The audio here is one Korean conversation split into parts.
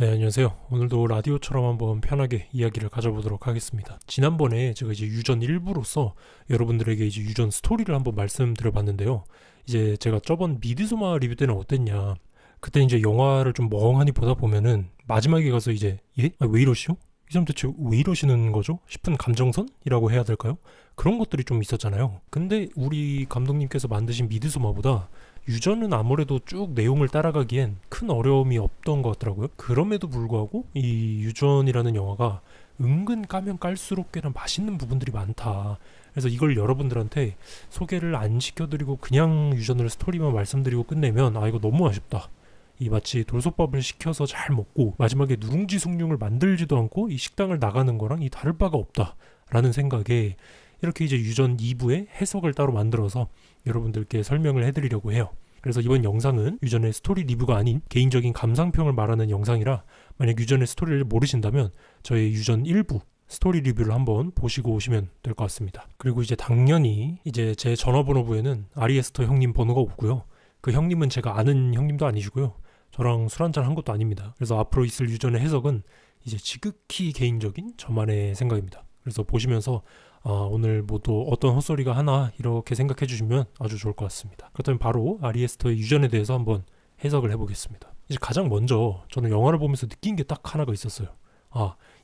네, 안녕하세요. 오늘도 라디오처럼 한번 편하게 이야기를 가져보도록 하겠습니다. 지난번에 제가 이제 유전 일부로서 여러분들에게 이제 유전 스토리를 한번 말씀드려봤는데요. 이제 제가 저번 미드소마 리뷰 때는 어땠냐. 그때 이제 영화를 좀 멍하니 보다 보면은 마지막에 가서 이제 예? 왜 이러시오? 이 사람 대체 왜 이러시는 거죠? 싶은 감정선이라고 해야 될까요? 그런 것들이 좀 있었잖아요. 근데 우리 감독님께서 만드신 미드소마보다 유전은 아무래도 쭉 내용을 따라가기엔 큰 어려움이 없던 것 같더라고요. 그럼에도 불구하고 이 유전이라는 영화가 은근 까면 깔수록 꽤나 맛있는 부분들이 많다. 그래서 이걸 여러분들한테 소개를 안 시켜드리고 그냥 유전을 스토리만 말씀드리고 끝내면 이거 너무 아쉽다. 이 마치 돌솥밥을 시켜서 잘 먹고 마지막에 누룽지 숭늉을 만들지도 않고 이 식당을 나가는 거랑 이 다를 바가 없다. 라는 생각에 이렇게 이제 유전 2부의 해석을 따로 만들어서 여러분들께 설명을 해드리려고 해요. 그래서 이번 영상은 유전의 스토리 리뷰가 아닌 개인적인 감상평을 말하는 영상이라 만약 유전의 스토리를 모르신다면 저의 유전 1부 스토리 리뷰를 한번 보시고 오시면 될 것 같습니다. 그리고 이제 당연히 이제 제 전화번호부에는 아리에스터 형님 번호가 없고요. 그 형님은 제가 아는 형님도 아니시고요. 저랑 술 한잔 한 것도 아닙니다. 그래서 앞으로 있을 유전의 해석은 이제 지극히 개인적인 저만의 생각입니다. 그래서 보시면서 오늘 뭐 또 어떤 헛소리가 하나 이렇게 생각해 주시면 아주 좋을 것 같습니다. 그렇다면 바로 아리에스터의 유전에 대해서 한번 해석을 해보겠습니다. 이제 가장 먼저 저는 영화를 보면서 느낀 게 딱 하나가 있었어요.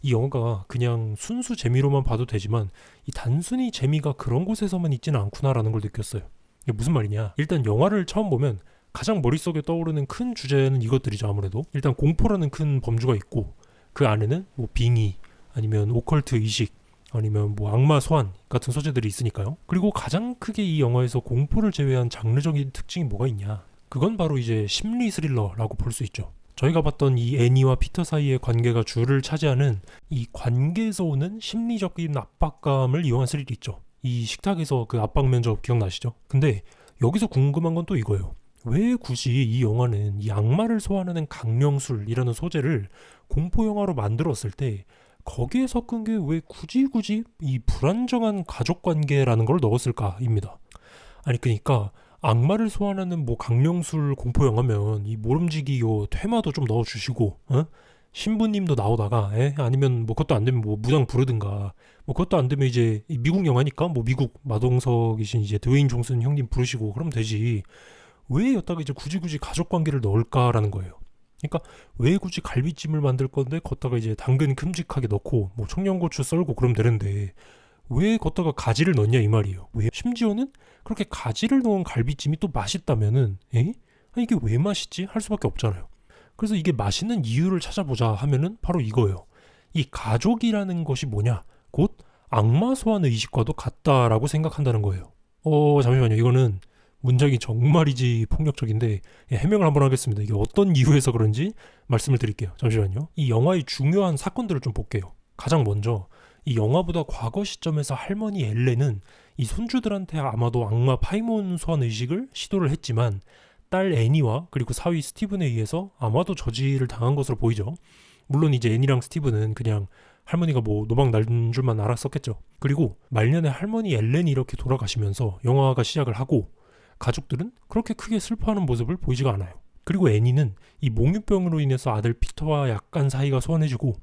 이 영화가 그냥 순수 재미로만 봐도 되지만 이 단순히 재미가 그런 곳에서만 있지는 않구나라는 걸 느꼈어요. 이게 무슨 말이냐? 일단 영화를 처음 보면 가장 머릿속에 떠오르는 큰 주제는 이것들이죠. 아무래도 일단 공포라는 큰 범주가 있고 그 안에는 뭐 빙의 아니면 오컬트 의식 아니면 뭐 악마 소환 같은 소재들이 있으니까요. 그리고 가장 크게 이 영화에서 공포를 제외한 장르적인 특징이 뭐가 있냐? 그건 바로 이제 심리 스릴러라고 볼 수 있죠. 저희가 봤던 이 애니와 피터 사이의 관계가 주를 차지하는 이 관계에서 오는 심리적인 압박감을 이용한 스릴이 있죠. 이 식탁에서 그 압박 면접 기억나시죠? 근데 여기서 궁금한 건 또 이거예요. 왜 굳이 이 영화는 이 악마를 소환하는 강령술이라는 소재를 공포 영화로 만들었을 때 거기에 섞은 게 왜 굳이 이 불안정한 가족 관계라는 걸 넣었을까입니다. 아니 그러니까 악마를 소환하는 뭐 강령술 공포 영화면 이 모름지기 요 테마도 좀 넣어주시고 신부님도 나오다가 아니면 뭐 그것도 안 되면 뭐 무당 부르든가 뭐 그것도 안 되면 이제 미국 영화니까 뭐 미국 마동석이신 이제 드웨인 존슨 형님 부르시고 그러면 되지. 왜 여기다가 이제 굳이 가족 관계를 넣을까라는 거예요. 그러니까 왜 굳이 갈비찜을 만들 건데 걷다가 이제 당근 큼직하게 넣고 뭐 청양고추 썰고 그러면 되는데 왜 걷다가 가지를 넣냐 이 말이에요. 왜? 심지어는 그렇게 가지를 넣은 갈비찜이 또 맛있다면은 이게 왜 맛있지? 할 수밖에 없잖아요. 그래서 이게 맛있는 이유를 찾아보자 하면은 바로 이거예요. 이 가족이라는 것이 뭐냐? 곧 악마 소환 의식과도 같다라고 생각한다는 거예요. 잠시만요. 이거는 문장이 정말이지 폭력적인데 해명을 한번 하겠습니다. 이게 어떤 이유에서 그런지 말씀을 드릴게요. 잠시만요. 이 영화의 중요한 사건들을 좀 볼게요. 가장 먼저 이 영화보다 과거 시점에서 할머니 엘렌은 이 손주들한테 아마도 악마 파이몬 소환 의식을 시도를 했지만 딸 애니와 그리고 사위 스티븐에 의해서 아마도 저지를 당한 것으로 보이죠. 물론 이제 애니랑 스티븐은 그냥 할머니가 뭐 노박 난 줄만 알았었겠죠. 그리고 말년에 할머니 엘렌이 이렇게 돌아가시면서 영화가 시작을 하고 가족들은 그렇게 크게 슬퍼하는 모습을 보이지가 않아요. 그리고 애니는 이 몽유병으로 인해서 아들 피터와 약간 사이가 소원해지고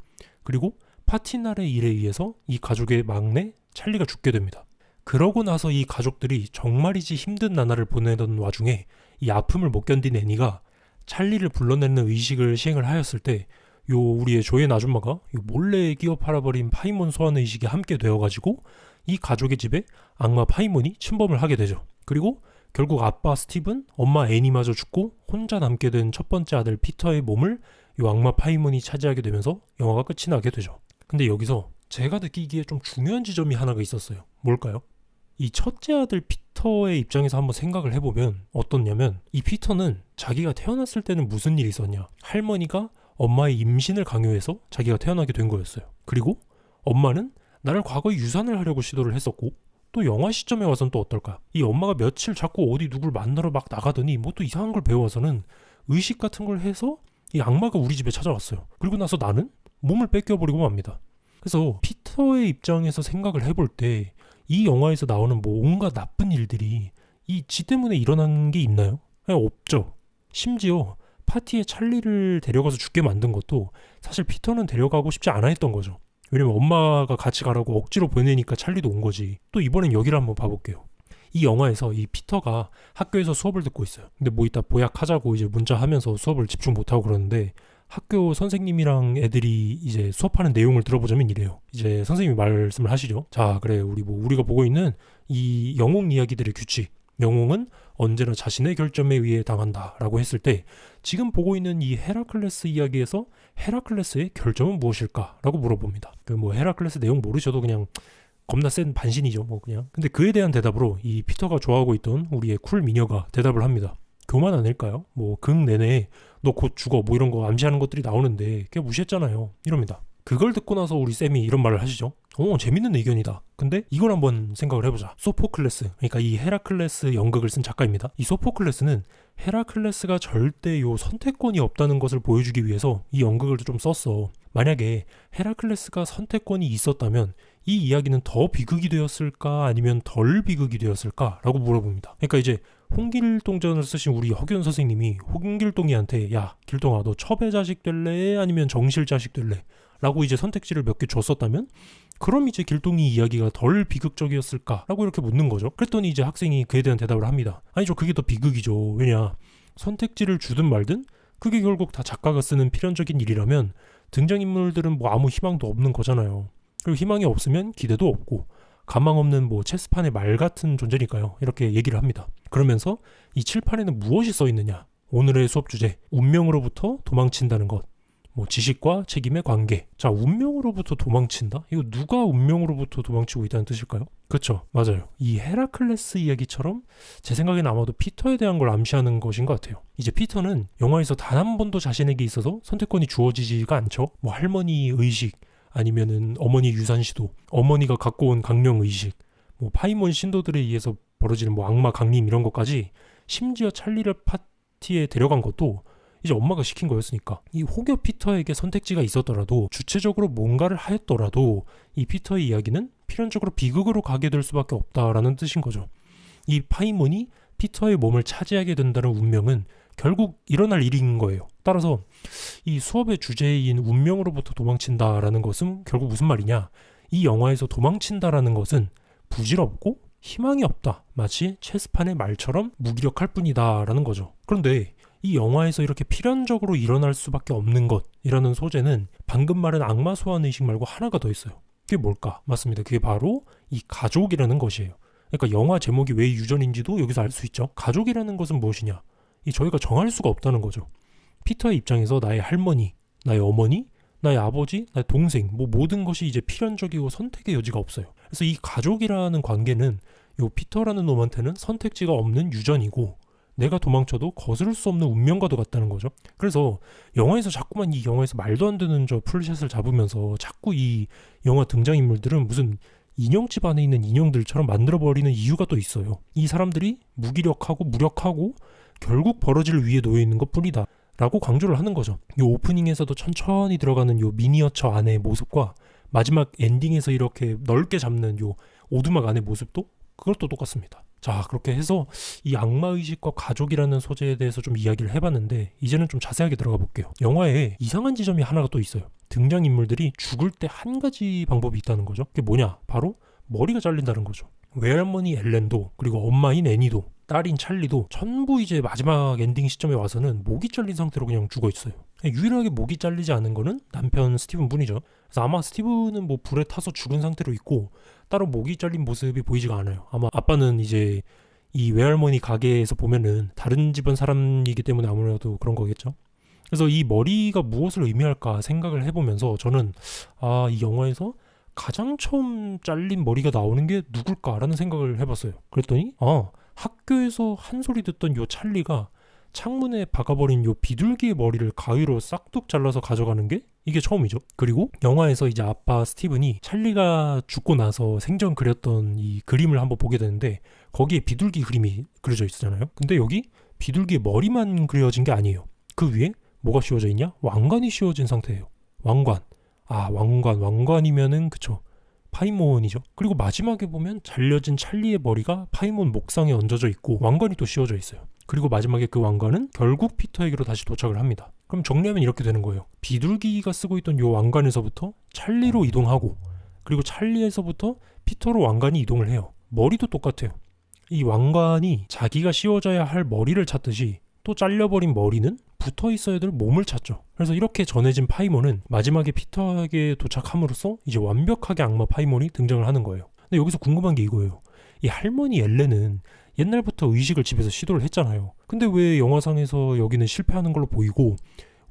그리고 파티날의 일에 의해서 이 가족의 막내 찰리가 죽게 됩니다. 그러고 나서 이 가족들이 정말이지 힘든 나날을 보내던 와중에 이 아픔을 못 견딘 애니가 찰리를 불러내는 의식을 시행을 하였을 때 우리의 조엔 아줌마가 몰래 끼워 팔아버린 파이몬 소환 의식이 함께 되어가지고 이 가족의 집에 악마 파이몬이 침범을 하게 되죠. 그리고 결국 아빠 스티븐, 엄마 애니마저 죽고 혼자 남게 된 첫 번째 아들 피터의 몸을 이 악마 파이몬이 차지하게 되면서 영화가 끝이 나게 되죠. 근데 여기서 제가 느끼기에 좀 중요한 지점이 하나가 있었어요. 뭘까요? 이 첫째 아들 피터의 입장에서 한번 생각을 해보면 어떻냐면 이 피터는 자기가 태어났을 때는 무슨 일이 있었냐. 할머니가 엄마의 임신을 강요해서 자기가 태어나게 된 거였어요. 그리고 엄마는 나를 과거에 유산을 하려고 시도를 했었고 또 영화 시점에 와서는 또 어떨까? 이 엄마가 며칠 자꾸 어디 누굴 만나러 막 나가더니 뭐 또 이상한 걸 배워서는 의식 같은 걸 해서 이 악마가 우리 집에 찾아왔어요. 그리고 나서 나는 몸을 뺏겨버리고 맙니다. 그래서 피터의 입장에서 생각을 해볼 때 이 영화에서 나오는 뭐 온갖 나쁜 일들이 이 지 때문에 일어난 게 있나요? 없죠. 심지어 파티에 찰리를 데려가서 죽게 만든 것도 사실 피터는 데려가고 싶지 않아 했던 거죠. 왜냐면 엄마가 같이 가라고 억지로 보내니까 찰리도 온 거지. 또 이번엔 여기를 한번 봐볼게요. 이 영화에서 이 피터가 학교에서 수업을 듣고 있어요. 근데 뭐 이따 보약하자고 이제 문자하면서 수업을 집중 못하고 그러는데, 학교 선생님이랑 애들이 이제 수업하는 내용을 들어보자면 이래요. 이제 선생님이 말씀을 하시죠. 자, 그래, 우리가 보고 있는 이 영웅 이야기들의 규칙, 영웅은 언제나 자신의 결점에 의해 당한다라고 했을 때, 지금 보고 있는 이 헤라클레스 이야기에서 헤라클레스의 결점은 무엇일까라고 물어봅니다. 그 뭐 헤라클레스 내용 모르셔도 그냥 겁나 센 반신이죠, 뭐 그냥. 근데 그에 대한 대답으로 이 피터가 좋아하고 있던 우리의 쿨 미녀가 대답을 합니다. 교만 아닐까요? 뭐 극 내내 너 곧 죽어 뭐 이런 거 암시하는 것들이 나오는데 걔 무시했잖아요, 이럽니다. 그걸 듣고 나서 우리 쌤이 이런 말을 하시죠. 재밌는 의견이다. 근데 이걸 한번 생각을 해보자. 소포클레스, 그러니까 이 헤라클레스 연극을 쓴 작가입니다. 이 소포클레스는 헤라클레스가 절대 요 선택권이 없다는 것을 보여주기 위해서 이 연극을 좀 썼어. 만약에 헤라클레스가 선택권이 있었다면 이 이야기는 더 비극이 되었을까 아니면 덜 비극이 되었을까 라고 물어봅니다. 그러니까 이제 홍길동전을 쓰신 우리 허균 선생님이 홍길동이한테 야 길동아 너 첩의 자식 될래 아니면 정실 자식 될래 라고 이제 선택지를 몇 개 줬었다면, 그럼 이제 길동이 이야기가 덜 비극적이었을까 라고 이렇게 묻는 거죠. 그랬더니 이제 학생이 그에 대한 대답을 합니다. 아니죠, 그게 더 비극이죠. 왜냐, 선택지를 주든 말든 그게 결국 다 작가가 쓰는 필연적인 일이라면 등장인물들은 뭐 아무 희망도 없는 거잖아요. 그리고 희망이 없으면 기대도 없고 가망 없는 뭐 체스판의 말 같은 존재니까요. 이렇게 얘기를 합니다. 그러면서 이 칠판에는 무엇이 써 있느냐? 오늘의 수업 주제, 운명으로부터 도망친다는 것. 뭐 지식과 책임의 관계. 자, 운명으로부터 도망친다? 이거 누가 운명으로부터 도망치고 있다는 뜻일까요? 그렇죠, 맞아요. 이 헤라클레스 이야기처럼 제 생각엔 아마도 피터에 대한 걸 암시하는 것인 것 같아요. 이제 피터는 영화에서 단 한 번도 자신에게 있어서 선택권이 주어지지가 않죠. 뭐 할머니 의식, 아니면은 어머니 유산시도, 어머니가 갖고 온 강령 의식, 뭐 파이몬 신도들에 의해서 벌어지는 뭐 악마 강림 이런 것까지, 심지어 찰리를 파티에 데려간 것도 이제 엄마가 시킨 거였으니까. 이 혹여 피터에게 선택지가 있었더라도, 주체적으로 뭔가를 하였더라도 이 피터의 이야기는 필연적으로 비극으로 가게 될 수밖에 없다라는 뜻인 거죠. 이 파이몬이 피터의 몸을 차지하게 된다는 운명은 결국 일어날 일인 거예요. 따라서 이 수업의 주제인 운명으로부터 도망친다라는 것은 결국 무슨 말이냐, 이 영화에서 도망친다라는 것은 부질없고 희망이 없다, 마치 체스판의 말처럼 무기력할 뿐이다라는 거죠. 그런데 이 영화에서 이렇게 필연적으로 일어날 수밖에 없는 것이라는 소재는 방금 말한 악마 소환 의식 말고 하나가 더 있어요. 그게 뭘까? 맞습니다. 그게 바로 이 가족이라는 것이에요. 그러니까 영화 제목이 왜 유전인지도 여기서 알 수 있죠. 가족이라는 것은 무엇이냐? 이 저희가 정할 수가 없다는 거죠. 피터의 입장에서 나의 할머니, 나의 어머니, 나의 아버지, 나의 동생, 뭐 모든 것이 이제 필연적이고 선택의 여지가 없어요. 그래서 이 가족이라는 관계는 요 피터라는 놈한테는 선택지가 없는 유전이고, 내가 도망쳐도 거스를 수 없는 운명과도 같다는 거죠. 그래서 영화에서 자꾸만 이 영화에서 말도 안 되는 저 풀샷을 잡으면서 자꾸 이 영화 등장인물들은 무슨 인형집 안에 있는 인형들처럼 만들어버리는 이유가 또 있어요. 이 사람들이 무기력하고 무력하고 결국 벌어질 위에 놓여있는 것 뿐이다 라고 강조를 하는 거죠. 이 오프닝에서도 천천히 들어가는 요 미니어처 안의 모습과 마지막 엔딩에서 이렇게 넓게 잡는 요 오두막 안의 모습도 그것도 똑같습니다. 자, 그렇게 해서 이 악마의식과 가족이라는 소재에 대해서 좀 이야기를 해봤는데, 이제는 좀 자세하게 들어가 볼게요. 영화에 이상한 지점이 하나가 또 있어요. 등장인물들이 죽을 때 한 가지 방법이 있다는 거죠. 그게 뭐냐? 바로 머리가 잘린다는 거죠. 외할머니 엘렌도, 그리고 엄마인 애니도, 딸인 찰리도 전부 이제 마지막 엔딩 시점에 와서는 목이 잘린 상태로 그냥 죽어 있어요. 유일하게 목이 잘리지 않은 거는 남편 스티븐 뿐이죠. 그래서 아마 스티븐은 뭐 불에 타서 죽은 상태로 있고 따로 목이 잘린 모습이 보이지가 않아요. 아마 아빠는 이제 이 외할머니 가게에서 보면은 다른 집안 사람이기 때문에 아무래도 그런 거겠죠. 그래서 이 머리가 무엇을 의미할까 생각을 해보면서 저는 이 영화에서 가장 처음 잘린 머리가 나오는 게 누굴까라는 생각을 해봤어요. 그랬더니 학교에서 한 소리 듣던 요 찰리가 창문에 박아버린 요 비둘기의 머리를 가위로 싹둑 잘라서 가져가는 게 이게 처음이죠. 그리고 영화에서 이제 아빠 스티븐이 찰리가 죽고 나서 생전 그렸던 이 그림을 한번 보게 되는데, 거기에 비둘기 그림이 그려져 있잖아요. 근데 여기 비둘기의 머리만 그려진 게 아니에요. 그 위에 뭐가 씌워져 있냐? 왕관이 씌워진 상태예요. 왕관. 왕관이면은 그쵸, 파이몬이죠. 그리고 마지막에 보면 잘려진 찰리의 머리가 파이몬 목상에 얹어져 있고 왕관이 또 씌워져 있어요. 그리고 마지막에 그 왕관은 결국 피터에게로 다시 도착을 합니다. 그럼 정리하면 이렇게 되는 거예요. 비둘기가 쓰고 있던 요 왕관에서부터 찰리로 이동하고, 그리고 찰리에서부터 피터로 왕관이 이동을 해요. 머리도 똑같아요. 이 왕관이 자기가 씌워져야 할 머리를 찾듯이 또 잘려버린 머리는 붙어 있어야 될 몸을 찾죠. 그래서 이렇게 전해진 파이몬은 마지막에 피터에게 도착함으로써 이제 완벽하게 악마 파이몬이 등장을 하는 거예요. 근데 여기서 궁금한 게 이거예요. 이 할머니 엘렌은 옛날부터 의식을 집에서 시도를 했잖아요. 근데 왜 영화상에서 여기는 실패하는 걸로 보이고,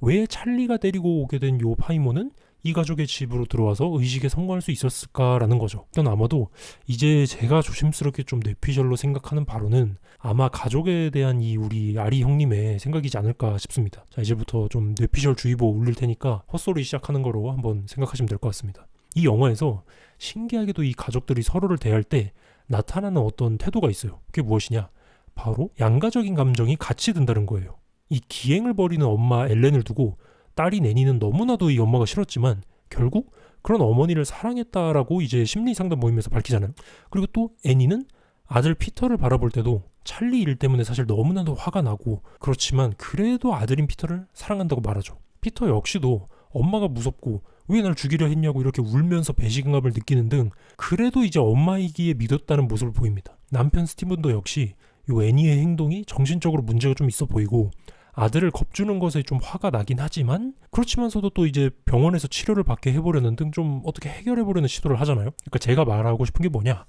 왜 찰리가 데리고 오게 된 요 파이몬은 이 가족의 집으로 들어와서 의식에 성공할 수 있었을까라는 거죠. 일단 아마도 이제 제가 조심스럽게 좀 뇌피셜로 생각하는 바로는 아마 가족에 대한 이 우리 아리 형님의 생각이지 않을까 싶습니다. 자, 이제부터 좀 뇌피셜 주의보 울릴 테니까 헛소리 시작하는 거로 한번 생각하시면 될 것 같습니다. 이 영화에서 신기하게도 이 가족들이 서로를 대할 때 나타나는 어떤 태도가 있어요. 그게 무엇이냐? 바로 양가적인 감정이 같이 든다는 거예요. 이 기행을 벌이는 엄마 엘렌을 두고 딸인 애니는 너무나도 이 엄마가 싫었지만 결국 그런 어머니를 사랑했다라고 이제 심리상담 모임에서 밝히잖아요. 그리고 또 애니는 아들 피터를 바라볼 때도 찰리 일 때문에 사실 너무나도 화가 나고, 그렇지만 그래도 아들인 피터를 사랑한다고 말하죠. 피터 역시도 엄마가 무섭고 왜 날 죽이려 했냐고 이렇게 울면서 배신감을 느끼는 등 그래도 이제 엄마이기에 믿었다는 모습을 보입니다. 남편 스티븐도 역시 이 애니의 행동이 정신적으로 문제가 좀 있어 보이고 아들을 겁주는 것에 좀 화가 나긴 하지만, 그렇지만서도 또 이제 병원에서 치료를 받게 해보려는 등 좀 어떻게 해결해보려는 시도를 하잖아요. 그러니까 제가 말하고 싶은 게 뭐냐,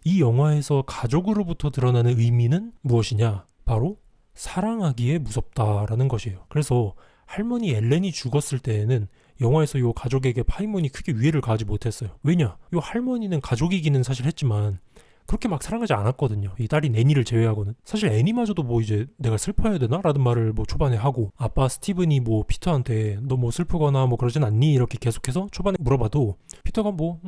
이 영화에서 가족으로부터 드러나는 의미는 무엇이냐, 바로 사랑하기에 무섭다라는 것이에요. 그래서 할머니 엘렌이 죽었을 때에는 영화에서 요 가족에게 파이몬이 크게 위해를 가하지 못했어요. 왜냐, 요 할머니는 가족이기는 사실 했지만 그렇게 막 사랑하지 않았거든요. 이 딸인 애니를 제외하고는. 사실 애니마저도 뭐 이제 내가 슬퍼해야 되나? 라는 말을 뭐 초반에 하고, 아빠 스티븐이 뭐 피터한테 너 뭐 슬프거나 뭐 그러진 않니? 이렇게 계속해서 초반에 물어봐도 피터가 뭐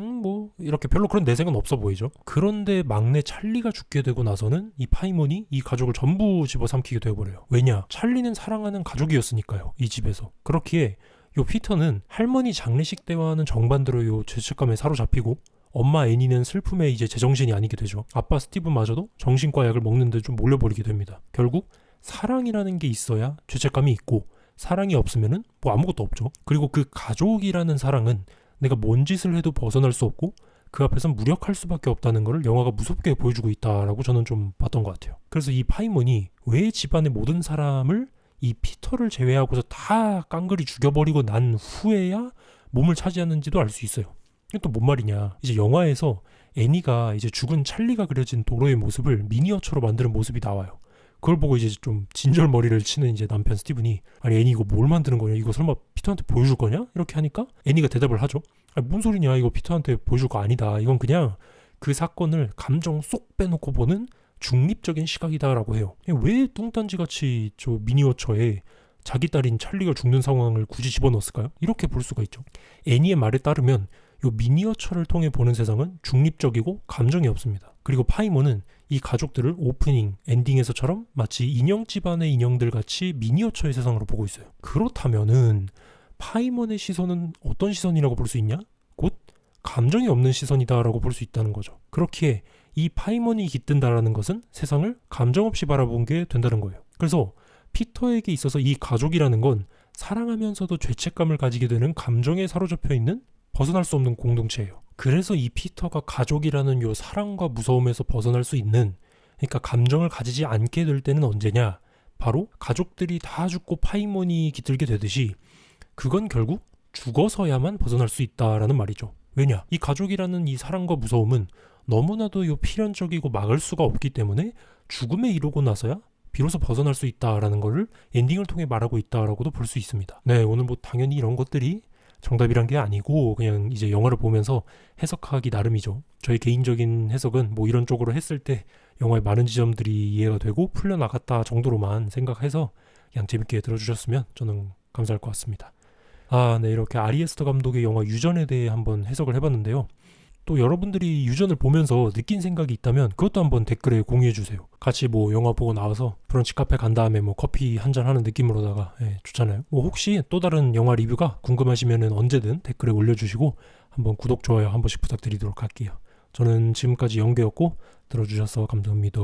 이렇게 별로 그런 내색은 없어 보이죠. 그런데 막내 찰리가 죽게 되고 나서는 이 파이몬이 이 가족을 전부 집어삼키게 되어버려요. 왜냐? 찰리는 사랑하는 가족이었으니까요. 이 집에서. 그렇기에 요 피터는 할머니 장례식 때와는 정반대로 요 죄책감에 사로잡히고, 엄마 애니는 슬픔에 이제 제정신이 아니게 되죠. 아빠 스티브마저도 정신과 약을 먹는데 좀 몰려버리게 됩니다. 결국 사랑이라는 게 있어야 죄책감이 있고, 사랑이 없으면은 뭐 아무것도 없죠. 그리고 그 가족이라는 사랑은 내가 뭔 짓을 해도 벗어날 수 없고 그 앞에선 무력할 수밖에 없다는 걸 영화가 무섭게 보여주고 있다라고 저는 좀 봤던 것 같아요. 그래서 이 파이몬이 왜 집안의 모든 사람을 이 피터를 제외하고서 다 깡그리 죽여버리고 난 후에야 몸을 차지하는지도 알 수 있어요. 이게 또 뭔 말이냐, 이제 영화에서 애니가 이제 죽은 찰리가 그려진 도로의 모습을 미니어처로 만드는 모습이 나와요. 그걸 보고 이제 좀 진절머리를 치는 이제 남편 스티븐이, 아니 애니 이거 뭘 만드는 거냐, 이거 설마 피터한테 보여줄 거냐? 이렇게 하니까 애니가 대답을 하죠. 아니 뭔 소리냐, 이거 피터한테 보여줄 거 아니다, 이건 그냥 그 사건을 감정 쏙 빼놓고 보는 중립적인 시각이다라고 해요. 왜 뚱딴지같이 저 미니어처에 자기 딸인 찰리가 죽는 상황을 굳이 집어넣었을까요? 이렇게 볼 수가 있죠. 애니의 말에 따르면 요 미니어처를 통해 보는 세상은 중립적이고 감정이 없습니다. 그리고 파이몬은 이 가족들을 오프닝, 엔딩에서처럼 마치 인형 집안의 인형들 같이 미니어처의 세상으로 보고 있어요. 그렇다면은 파이몬의 시선은 어떤 시선이라고 볼 수 있냐? 곧 감정이 없는 시선이다라고 볼 수 있다는 거죠. 그렇기에 이 파이몬이 깃든다라는 것은 세상을 감정 없이 바라본 게 된다는 거예요. 그래서 피터에게 있어서 이 가족이라는 건 사랑하면서도 죄책감을 가지게 되는 감정에 사로잡혀 있는 벗어날 수 없는 공동체예요. 그래서 이 피터가 가족이라는 요 사랑과 무서움에서 벗어날 수 있는, 그러니까 감정을 가지지 않게 될 때는 언제냐, 바로 가족들이 다 죽고 파이몬이 깃들게 되듯이 그건 결국 죽어서야만 벗어날 수 있다라는 말이죠. 왜냐, 이 가족이라는 이 사랑과 무서움은 너무나도 요 필연적이고 막을 수가 없기 때문에 죽음에 이르고 나서야 비로소 벗어날 수 있다라는 거를 엔딩을 통해 말하고 있다라고도 볼 수 있습니다. 네, 오늘 뭐 당연히 이런 것들이 정답이란 게 아니고 그냥 이제 영화를 보면서 해석하기 나름이죠. 저희 개인적인 해석은 뭐 이런 쪽으로 했을 때 영화의 많은 지점들이 이해가 되고 풀려나갔다 정도로만 생각해서 그냥 재밌게 들어주셨으면 저는 감사할 것 같습니다. 네, 이렇게 아리 에스터 감독의 영화 유전에 대해 한번 해석을 해봤는데요. 또 여러분들이 유전을 보면서 느낀 생각이 있다면 그것도 한번 댓글에 공유해주세요. 같이 뭐 영화 보고 나와서 브런치 카페 간 다음에 뭐 커피 한잔 하는 느낌으로다가 좋잖아요. 뭐 혹시 또 다른 영화 리뷰가 궁금하시면은 언제든 댓글에 올려주시고 한번 구독, 좋아요 한 번씩 부탁드리도록 할게요. 저는 지금까지 영계였고 들어주셔서 감사합니다.